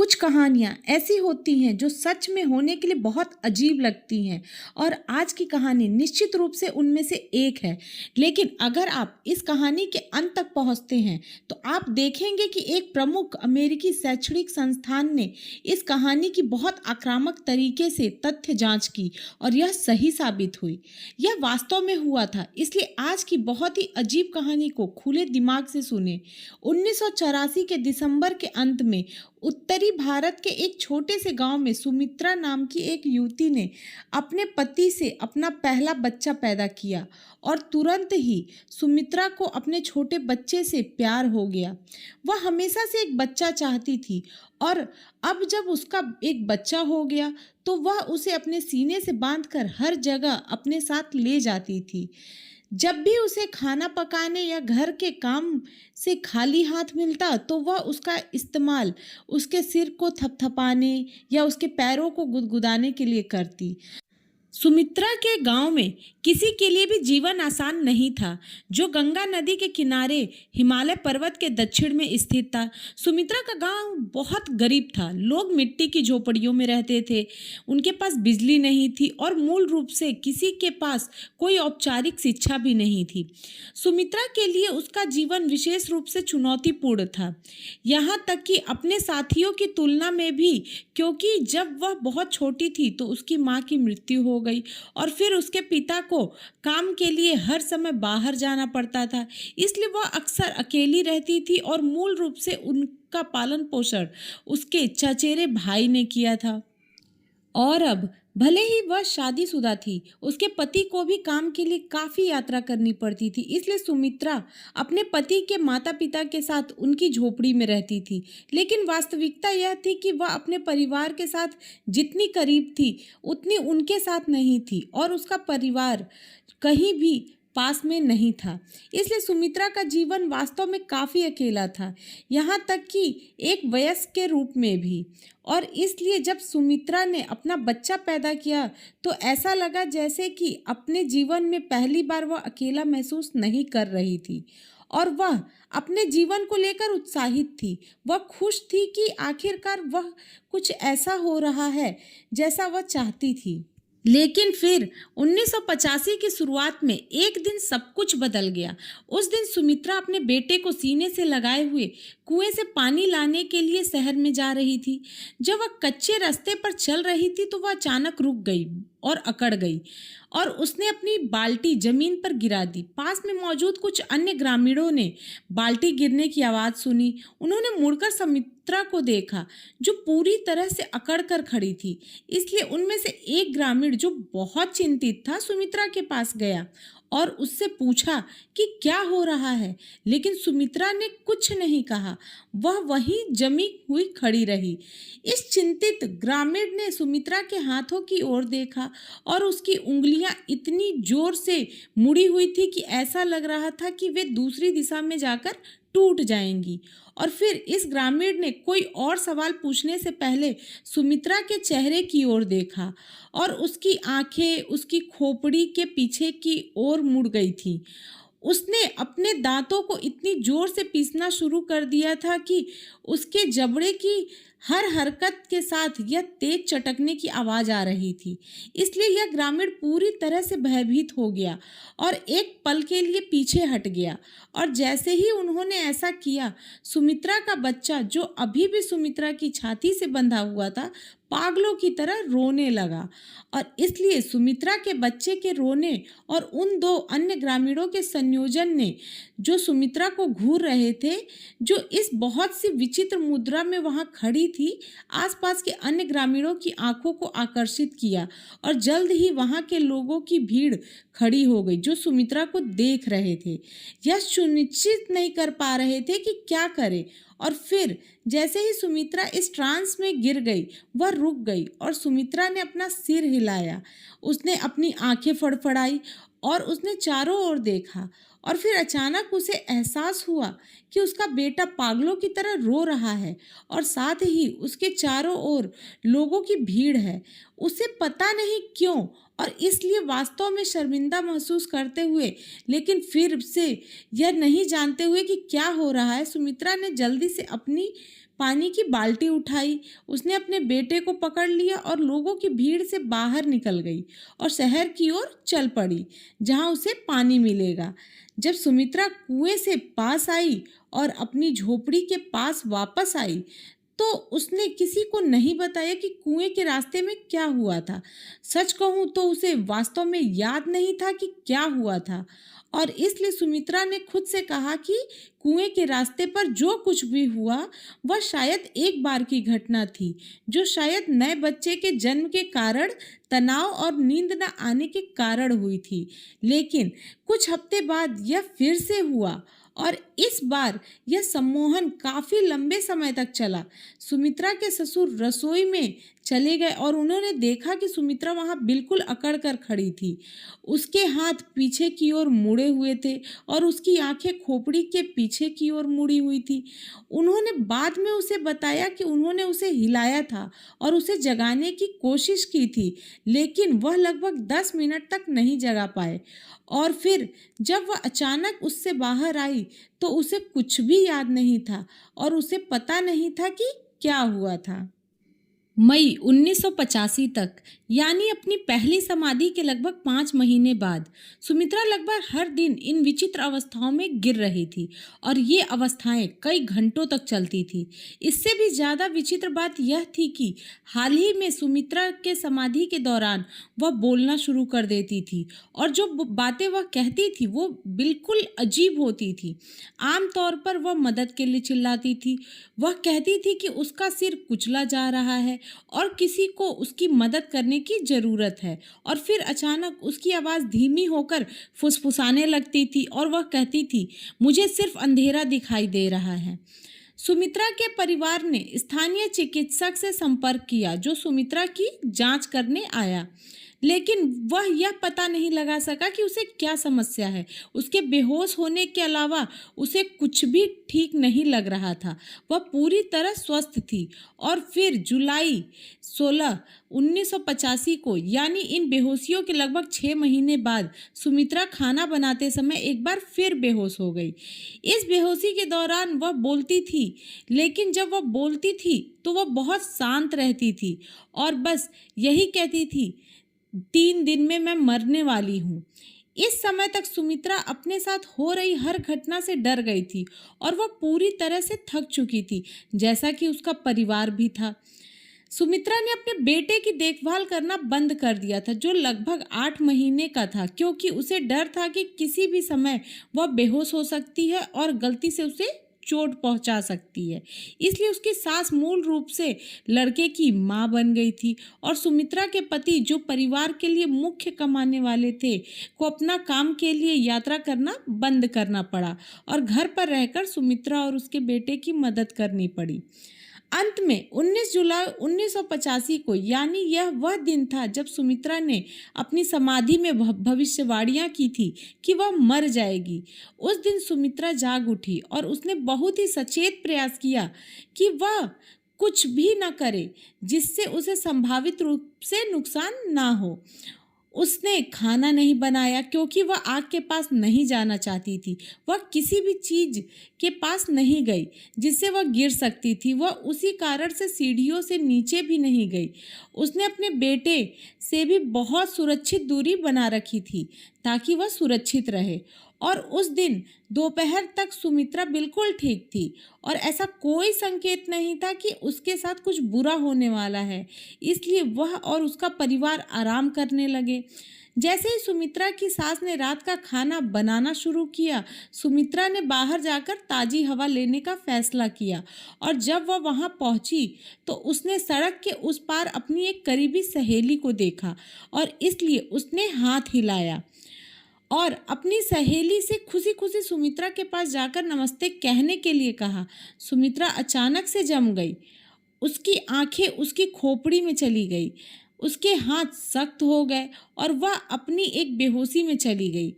कुछ कहानियाँ ऐसी होती हैं जो सच में होने के लिए बहुत अजीब लगती हैं और आज की कहानी निश्चित रूप से उनमें से एक है। लेकिन अगर आप इस कहानी के अंत तक पहुंचते हैं तो आप देखेंगे कि एक प्रमुख अमेरिकी शैक्षणिक संस्थान ने इस कहानी की बहुत आक्रामक तरीके से तथ्य जांच की और यह सही साबित हुई। यह वास्तव में हुआ था, इसलिए आज की बहुत ही अजीब कहानी को खुले दिमाग से सुने। 1984 के दिसंबर के अंत में उत्तरी भारत के एक छोटे से गांव में सुमित्रा नाम की एक युवती ने अपने पति से अपना पहला बच्चा पैदा किया और तुरंत ही सुमित्रा को अपने छोटे बच्चे से प्यार हो गया। वह हमेशा से एक बच्चा चाहती थी और अब जब उसका एक बच्चा हो गया तो वह उसे अपने सीने से बांधकर हर जगह अपने साथ ले जाती थी। जब भी उसे खाना पकाने या घर के काम से खाली हाथ मिलता तो वह उसका इस्तेमाल उसके सिर को थपथपाने या उसके पैरों को गुदगुदाने के लिए करती। सुमित्रा के गांव में किसी के लिए भी जीवन आसान नहीं था, जो गंगा नदी के किनारे हिमालय पर्वत के दक्षिण में स्थित था। सुमित्रा का गांव बहुत गरीब था। लोग मिट्टी की झोपड़ियों में रहते थे, उनके पास बिजली नहीं थी और मूल रूप से किसी के पास कोई औपचारिक शिक्षा भी नहीं थी। सुमित्रा के लिए उसका जीवन विशेष रूप से चुनौतीपूर्ण था, यहाँ तक कि अपने साथियों की तुलना में भी, क्योंकि जब वह बहुत छोटी थी तो उसकी माँ की मृत्यु हो गई और फिर उसके पिता को काम के लिए हर समय बाहर जाना पड़ता था। इसलिए वह अक्सर अकेली रहती थी और मूल रूप से उनका पालन पोषण उसके चचेरे भाई ने किया था। और अब भले ही वह शादीशुदा थी, उसके पति को भी काम के लिए काफ़ी यात्रा करनी पड़ती थी। इसलिए सुमित्रा अपने पति के माता पिता के साथ उनकी झोपड़ी में रहती थी। लेकिन वास्तविकता यह थी कि वह अपने परिवार के साथ जितनी करीब थी उतनी उनके साथ नहीं थी और उसका परिवार कहीं भी पास में नहीं था। इसलिए सुमित्रा का जीवन वास्तव में काफ़ी अकेला था, यहाँ तक कि एक वयस्क के रूप में भी। और इसलिए जब सुमित्रा ने अपना बच्चा पैदा किया तो ऐसा लगा जैसे कि अपने जीवन में पहली बार वह अकेला महसूस नहीं कर रही थी और वह अपने जीवन को लेकर उत्साहित थी। वह खुश थी कि आखिरकार वह कुछ ऐसा हो रहा है जैसा वह चाहती थी। लेकिन फिर 1985 की शुरुआत में एक दिन सब कुछ बदल गया। उस दिन सुमित्रा अपने बेटे को सीने से लगाए हुए कुएं से पानी लाने के लिए शहर में जा रही थी। जब वह कच्चे रास्ते पर चल रही थी तो वह अचानक रुक गई और अकड़ गई और उसने अपनी बाल्टी जमीन पर गिरा दी। पास में मौजूद कुछ अन्य ग्रामीणों ने बाल्टी गिरने की आवाज़ सुनी। उन्होंने मुड़कर सुमित्रा को देखा जो पूरी तरह से अकड़ कर खड़ी थी। इसलिए उनमें से एक ग्रामीण जो बहुत चिंतित था सुमित्रा के पास गया और उससे पूछा कि क्या हो रहा है। लेकिन सुमित्रा ने कुछ नहीं कहा, वह वहीं जमी हुई खड़ी रही। इस चिंतित ग्रामीण ने सुमित्रा के हाथों की ओर देखा और उसकी उंगलियां इतनी जोर से मुड़ी हुई थी कि ऐसा लग रहा था कि वे दूसरी दिशा में जाकर टूट जाएंगी। और फिर इस ग्रामीण ने कोई और सवाल पूछने से पहले सुमित्रा के चेहरे की ओर देखा और उसकी आंखें उसकी खोपड़ी के पीछे की ओर मुड़ गई थी। उसने अपने दांतों को इतनी जोर से पीसना शुरू कर दिया था कि उसके जबड़े की हर हरकत के साथ यह तेज चटकने की आवाज़ आ रही थी। इसलिए यह ग्रामीण पूरी तरह से भयभीत हो गया और एक पल के लिए पीछे हट गया। और जैसे ही उन्होंने ऐसा किया, सुमित्रा का बच्चा जो अभी भी सुमित्रा की छाती से बंधा हुआ था पागलों की तरह रोने लगा। और इसलिए सुमित्रा के बच्चे के रोने और उन दो अन्य ग्रामीणों के संयोजन ने, जो सुमित्रा को घूर रहे थे, जो इस बहुत सी विचित्र मुद्रा में वहां खड़ी थी, आसपास के अन्य ग्रामीणों की आंखों को आकर्षित किया और जल्द ही वहां के लोगों की भीड़ खड़ी हो गई जो सुमित्रा को देख रहे थे। यह सुनिश्चित नहीं कर पा रहे थे कि क्या करें। और फिर जैसे ही सुमित्रा इस ट्रांस में गिर गई, वह रुक गई और सुमित्रा ने अपना सिर हिलाया। उसने अपनी आंखें फड़फड़ाई और उसने चारों ओर देखा और फिर अचानक उसे एहसास हुआ कि उसका बेटा पागलों की तरह रो रहा है और साथ ही उसके चारों ओर लोगों की भीड़ है। उसे पता नहीं क्यों और इसलिए वास्तव में शर्मिंदा महसूस करते हुए, लेकिन फिर से यह नहीं जानते हुए कि क्या हो रहा है, सुमित्रा ने जल्दी से अपनी पानी की बाल्टी उठाई, उसने अपने बेटे को पकड़ लिया और लोगों की भीड़ से बाहर निकल गई और शहर की ओर चल पड़ी, जहां उसे पानी मिलेगा। जब सुमित्रा कुएं से पास आई और अपनी झोपड़ी के पास वापस आई, तो उसने किसी को नहीं बताया कि कुएं के रास्ते में क्या हुआ था। सच कहूं तो उसे वास्तव में याद नहीं था कि क्या हुआ था, और इसलिए सुमित्रा ने खुद से कहा कि कुएं के रास्ते पर जो कुछ भी हुआ वह शायद एक बार की घटना थी, जो शायद नए बच्चे के जन्म के कारण, तनाव और नींद न आने के कारण हुई थी। लेकिन कुछ हफ्ते बाद यह फिर से हुआ, और इस बार यह सम्मोहन काफी लंबे समय तक चला। सुमित्रा के ससुर रसोई में चले गए और उन्होंने देखा कि सुमित्रा वहां बिल्कुल अकड़ कर खड़ी थी। उसके हाथ पीछे की ओर मुड़े हुए थे और उसकी आंखें खोपड़ी के पीछे की ओर मुड़ी हुई थी। उन्होंने बाद में उसे बताया कि उन्होंने उसे हिलाया था और उसे जगाने की कोशिश की थी, लेकिन वह लगभग 10 मिनट तक नहीं जगा पाए। और फिर जब वह अचानक उससे बाहर आई तो उसे कुछ भी याद नहीं था और उसे पता नहीं था कि क्या हुआ था। मई 1985 तक, यानी अपनी पहली समाधि के लगभग 5 महीने बाद, सुमित्रा लगभग हर दिन इन विचित्र अवस्थाओं में गिर रही थी और ये अवस्थाएं कई घंटों तक चलती थी। इससे भी ज़्यादा विचित्र बात यह थी कि हाल ही में सुमित्रा के समाधि के दौरान वह बोलना शुरू कर देती थी और जो बातें वह कहती थी वो बिल्कुल अजीब होती थी। आमतौर पर वह मदद के लिए चिल्लाती थी। वह कहती थी कि उसका सिर कुचला जा रहा है और किसी को उसकी मदद करने की ज़रूरत है, और फिर अचानक उसकी आवाज़ धीमी होकर फुसफुसाने लगती थी और वह कहती थी, मुझे सिर्फ अंधेरा दिखाई दे रहा है। सुमित्रा के परिवार ने स्थानीय चिकित्सक से संपर्क किया जो सुमित्रा की जांच करने आया, लेकिन वह यह पता नहीं लगा सका कि उसे क्या समस्या है। उसके बेहोश होने के अलावा उसे कुछ भी ठीक नहीं लग रहा था। वह पूरी तरह स्वस्थ थी। और फिर जुलाई 16, 1985 को, यानी इन बेहोशियों के लगभग 6 महीने बाद, सुमित्रा खाना बनाते समय एक बार फिर बेहोश हो गई। इस बेहोशी के दौरान वह बोलती थी, लेकिन जब वह बोलती थी तो वह बहुत शांत रहती थी और बस यही कहती थी, 3 दिन में मैं मरने वाली हूँ। इस समय तक सुमित्रा अपने साथ हो रही हर घटना से डर गई थी और वह पूरी तरह से थक चुकी थी, जैसा कि उसका परिवार भी था। सुमित्रा ने अपने बेटे की देखभाल करना बंद कर दिया था, जो लगभग 8 महीने का था, क्योंकि उसे डर था कि किसी भी समय वह बेहोश हो सकती है और गलती से उसे चोट पहुंचा सकती है। इसलिए उसकी सास मूल रूप से लड़के की मां बन गई थी और सुमित्रा के पति, जो परिवार के लिए मुख्य कमाने वाले थे, को अपना काम के लिए यात्रा करना बंद करना पड़ा और घर पर रहकर सुमित्रा और उसके बेटे की मदद करनी पड़ी। अंत में 19 जुलाई 1985 को, यानी यह वह दिन था जब सुमित्रा ने अपनी समाधि में भविष्यवाणियां की थी कि वह मर जाएगी। उस दिन सुमित्रा जाग उठी और उसने बहुत ही सचेत प्रयास किया कि वह कुछ भी न करे जिससे उसे संभावित रूप से नुकसान ना हो। उसने खाना नहीं बनाया क्योंकि वह आग के पास नहीं जाना चाहती थी। वह किसी भी चीज़ के पास नहीं गई जिससे वह गिर सकती थी। वह उसी कारण से सीढ़ियों से नीचे भी नहीं गई। उसने अपने बेटे से भी बहुत सुरक्षित दूरी बना रखी थी ताकि वह सुरक्षित रहे। और उस दिन दोपहर तक सुमित्रा बिल्कुल ठीक थी और ऐसा कोई संकेत नहीं था कि उसके साथ कुछ बुरा होने वाला है। इसलिए वह और उसका परिवार आराम करने लगे। जैसे ही सुमित्रा की सास ने रात का खाना बनाना शुरू किया, सुमित्रा ने बाहर जाकर ताज़ी हवा लेने का फैसला किया। और जब वह वहां पहुंची तो उसने सड़क के उस पार अपनी एक करीबी सहेली को देखा और इसलिए उसने हाथ हिलाया और अपनी सहेली से खुशी खुशी सुमित्रा के पास जाकर नमस्ते कहने के लिए कहा। सुमित्रा अचानक से जम गई। उसकी आंखें उसकी खोपड़ी में चली गई, उसके हाथ सख्त हो गए और वह अपनी एक बेहोशी में चली गई।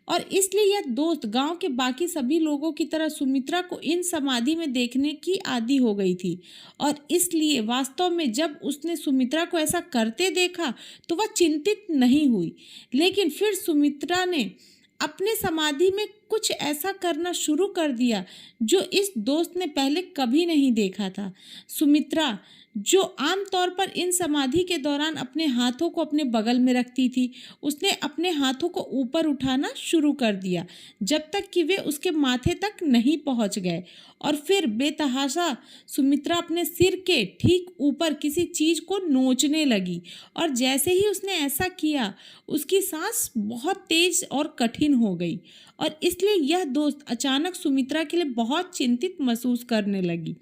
और इसलिए यह दोस्त गांव के बाकी सभी लोगों की तरह सुमित्रा को इन समाधि में देखने की आदी हो गई थी। और इसलिए वास्तव में जब उसने सुमित्रा को ऐसा करते देखा तो वह चिंतित नहीं हुई। लेकिन फिर सुमित्रा ने अपने समाधि में कुछ ऐसा करना शुरू कर दिया जो इस दोस्त ने पहले कभी नहीं देखा था। सुमित्रा, जो आमतौर पर इन समाधि के दौरान अपने हाथों को अपने बगल में रखती थी, उसने अपने हाथों को ऊपर उठाना शुरू कर दिया जब तक कि वे उसके माथे तक नहीं पहुंच गए। और फिर बेतहाशा सुमित्रा अपने सिर के ठीक ऊपर किसी चीज को नोचने लगी, और जैसे ही उसने ऐसा किया उसकी सांस बहुत तेज और कठिन हो गई, और इसलिए यह दोस्त अचानक सुमित्रा के लिए बहुत चिंतित महसूस करने लगी।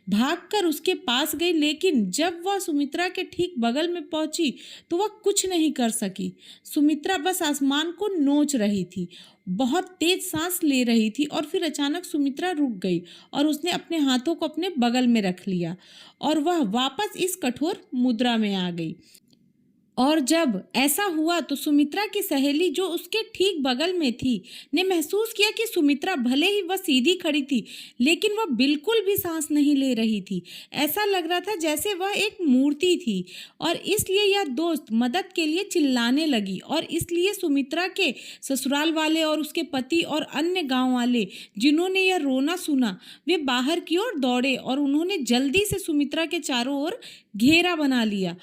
भागकर उसके पास गई, लेकिन जब वह सुमित्रा के ठीक बगल में पहुंची तो वह कुछ नहीं कर सकी। सुमित्रा बस आसमान को नोच रही थी, बहुत तेज सांस ले रही थी, और फिर अचानक सुमित्रा रुक गई और उसने अपने हाथों को अपने बगल में रख लिया और वह वापस इस कठोर मुद्रा में आ गई। और जब ऐसा हुआ तो सुमित्रा की सहेली, जो उसके ठीक बगल में थी, ने महसूस किया कि सुमित्रा भले ही वह सीधी खड़ी थी, लेकिन वह बिल्कुल भी सांस नहीं ले रही थी। ऐसा लग रहा था जैसे वह एक मूर्ति थी, और इसलिए यह दोस्त मदद के लिए चिल्लाने लगी। और इसलिए सुमित्रा के ससुराल वाले और उसके पति और अन्य गांव वाले, जिन्होंने यह रोना सुना, वे बाहर की ओर दौड़े और उन्होंने जल्दी से सुमित्रा के चारों ओर घेरा बना लिया।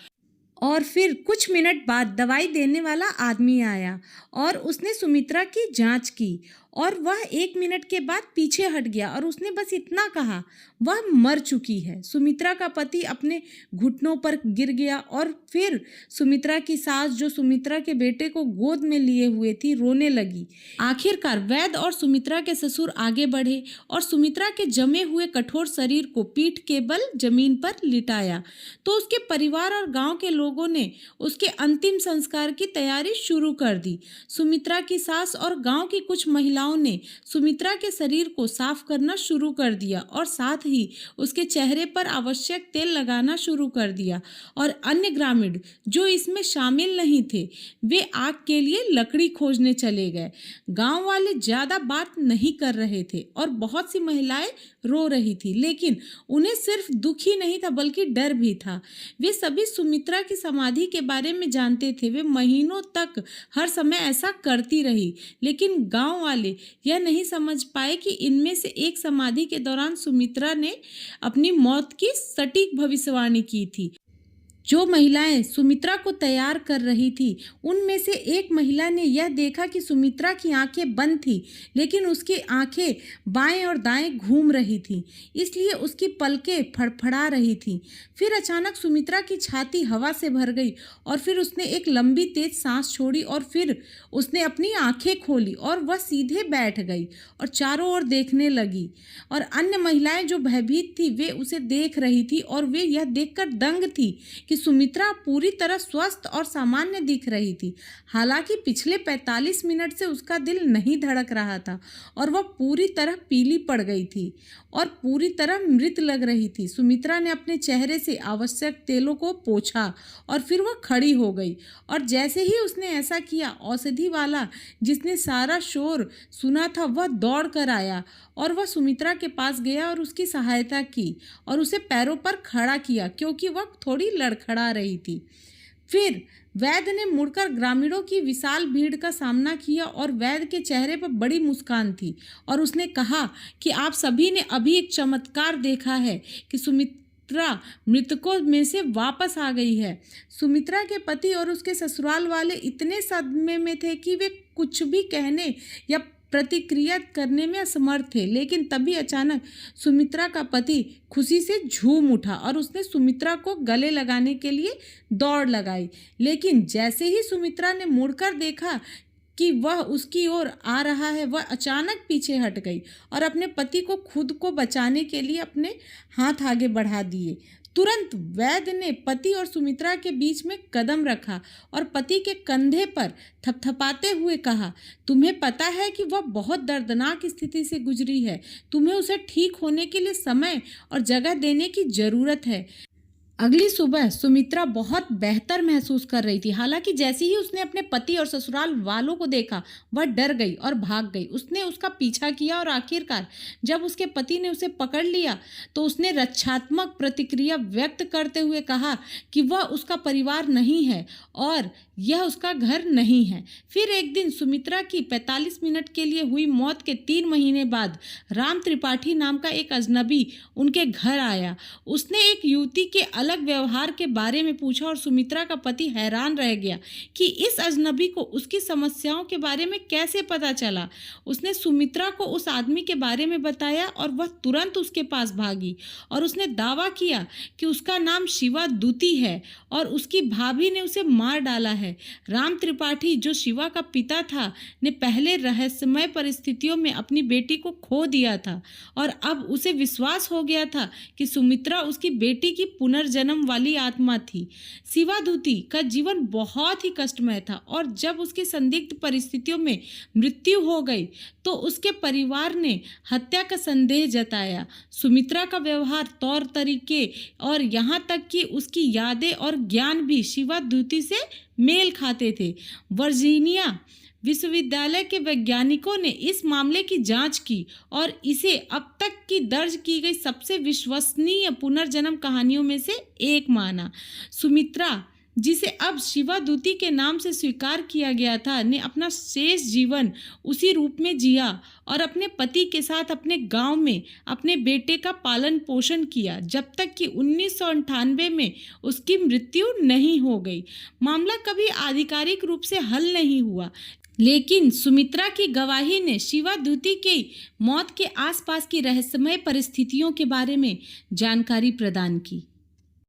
और फिर कुछ मिनट बाद दवाई देने वाला आदमी आया और उसने सुमित्रा की जांच की, और वह 1 मिनट के बाद पीछे हट गया और उसने बस इतना कहा, वह मर चुकी है। सुमित्रा का पति अपने घुटनों पर गिर गया, और फिर सुमित्रा की सास, जो सुमित्रा के बेटे को गोद में लिए हुए थी, रोने लगी। आखिरकार वैद्य और सुमित्रा के ससुर आगे बढ़े और सुमित्रा के जमे हुए कठोर शरीर को पीठ के बल जमीन पर लिटाया। तो उसके परिवार और गांव के लोगों ने उसके अंतिम संस्कार की तैयारी शुरू कर दी। सुमित्रा की सास और गांव की कुछ महिलाओं ने सुमित्रा के शरीर को साफ करना शुरू कर दिया और साथ ही उसके चेहरे पर आवश्यक तेल लगाना शुरू कर दिया। और अन्य ग्रामीण जो इसमें शामिल नहीं थे, वे आग के लिए लकड़ी खोजने चले गए। गांव वाले ज्यादा बात नहीं कर रहे थे और बहुत सी महिलाएं रो रही थी, लेकिन उन्हें सिर्फ दुख ही नहीं था बल्कि डर भी था। वे सभी सुमित्रा की समाधि के बारे में जानते थे। वे महीनों तक हर समय ऐसा करती रही, लेकिन गांव वाले यह नहीं समझ पाए कि इनमें से एक समाधि के दौरान सुमित्रा ने अपनी मौत की सटीक भविष्यवाणी की थी। जो महिलाएं सुमित्रा को तैयार कर रही थी, उनमें से एक महिला ने यह देखा कि सुमित्रा की आंखें बंद थी, लेकिन उसकी आंखें बाएं और दाएं घूम रही थीं, इसलिए उसकी पलकें फड़फड़ा रही थीं। फिर अचानक सुमित्रा की छाती हवा से भर गई और फिर उसने एक लंबी तेज सांस छोड़ी और फिर उसने अपनी आंखें खोली और वह सीधे बैठ गई और चारों ओर देखने लगी। और अन्य महिलाएं जो भयभीत थी, वे उसे देख रही थी और वे यह देखकर दंग थी कि सुमित्रा पूरी तरह स्वस्थ और सामान्य दिख रही थी। हालांकि पिछले 45 मिनट से उसका दिल नहीं धड़क रहा था और वह पूरी तरह पीली पड़ गई थी और पूरी तरह मृत लग रही थी। सुमित्रा ने अपने चेहरे से आवश्यक तेलों को पोंछा और फिर वह खड़ी हो गई, और जैसे ही उसने ऐसा किया, औषधि वाला जिसने सारा शोर सुना था वह दौड़ कर आया और वह सुमित्रा के पास गया और उसकी सहायता की और उसे पैरों पर खड़ा किया, क्योंकि वह थोड़ी लड़खड़ा रही थी। फिर वैद्य ने मुड़कर ग्रामीणों की विशाल भीड़ का सामना किया और वैद्य के चेहरे पर बड़ी मुस्कान थी और उसने कहा कि आप सभी ने अभी एक चमत्कार देखा है कि सुमित्रा मृतकों में से वापस आ गई है। सुमित्रा के पति और उसके ससुराल वाले इतने सदमे में थे कि वे कुछ भी कहने या प्रतिक्रिया करने में असमर्थ थे, लेकिन तभी अचानक सुमित्रा का पति खुशी से झूम उठा और उसने सुमित्रा को गले लगाने के लिए दौड़ लगाई। लेकिन जैसे ही सुमित्रा ने मुड़कर देखा कि वह उसकी ओर आ रहा है, वह अचानक पीछे हट गई और अपने पति को खुद को बचाने के लिए अपने हाथ आगे बढ़ा दिए। तुरंत वैद्य ने पति और सुमित्रा के बीच में कदम रखा और पति के कंधे पर थपथपाते हुए कहा, तुम्हें पता है कि वह बहुत दर्दनाक स्थिति से गुजरी है। तुम्हें उसे ठीक होने के लिए समय और जगह देने की जरूरत है। अगली सुबह सुमित्रा बहुत बेहतर महसूस कर रही थी। हालांकि जैसे ही उसने अपने पति और ससुराल वालों को देखा, वह डर गई और भाग गई। उसने उसका पीछा किया और आखिरकार जब उसके पति ने उसे पकड़ लिया तो उसने रक्षात्मक प्रतिक्रिया व्यक्त करते हुए कहा कि वह उसका परिवार नहीं है और यह उसका घर नहीं है। फिर एक दिन सुमित्रा की 45 मिनट के लिए हुई मौत के 3 महीने बाद राम त्रिपाठी नाम का एक अजनबी उनके घर आया। उसने एक युवती के अलग व्यवहार के बारे में पूछा और सुमित्रा का पति हैरान रह गया कि इस अजनबी को उसकी समस्याओं के बारे में कैसे पता चला। उसने सुमित्रा को उस आदमी के बारे में बताया और वह तुरंत उसके पास भागी और उसने दावा किया कि उसका नाम शिवा दूती है और उसकी भाभी ने उसे मार डाला है। राम त्रिपाठी, जो शिवा का पिता था, ने पहले रहस्यमय परिस्थितियों में अपनी बेटी को खो दिया था और अब उसे विश्वास हो गया था कि सुमित्रा उसकी बेटी की पुनर्जन्म वाली आत्मा थी। शिवादूती का जीवन बहुत ही कष्टमय था और जब उसकी संदिग्ध परिस्थितियों में मृत्यु हो गई तो उसके परिवार ने हत्या का संदेह जताया। सुमित्रा का व्यवहार, तौर तरीके और यहाँ तक कि उसकी यादें और ज्ञान भी शिवादूती से मेल खाते थे। वर्जीनिया विश्वविद्यालय के वैज्ञानिकों ने इस मामले की जांच की और इसे अब तक की दर्ज की गई सबसे विश्वसनीय पुनर्जन्म कहानियों में से एक माना। सुमित्रा, जिसे अब शिवादूती के नाम से स्वीकार किया गया था, ने अपना शेष जीवन उसी रूप में जिया और अपने पति के साथ अपने गांव में अपने बेटे का पालन पोषण किया जब तक कि 1998 में उसकी मृत्यु नहीं हो गई। मामला कभी आधिकारिक रूप से हल नहीं हुआ, लेकिन सुमित्रा की गवाही ने शिवादूती की मौत के आसपास की रहस्यमय परिस्थितियों के बारे में जानकारी प्रदान की।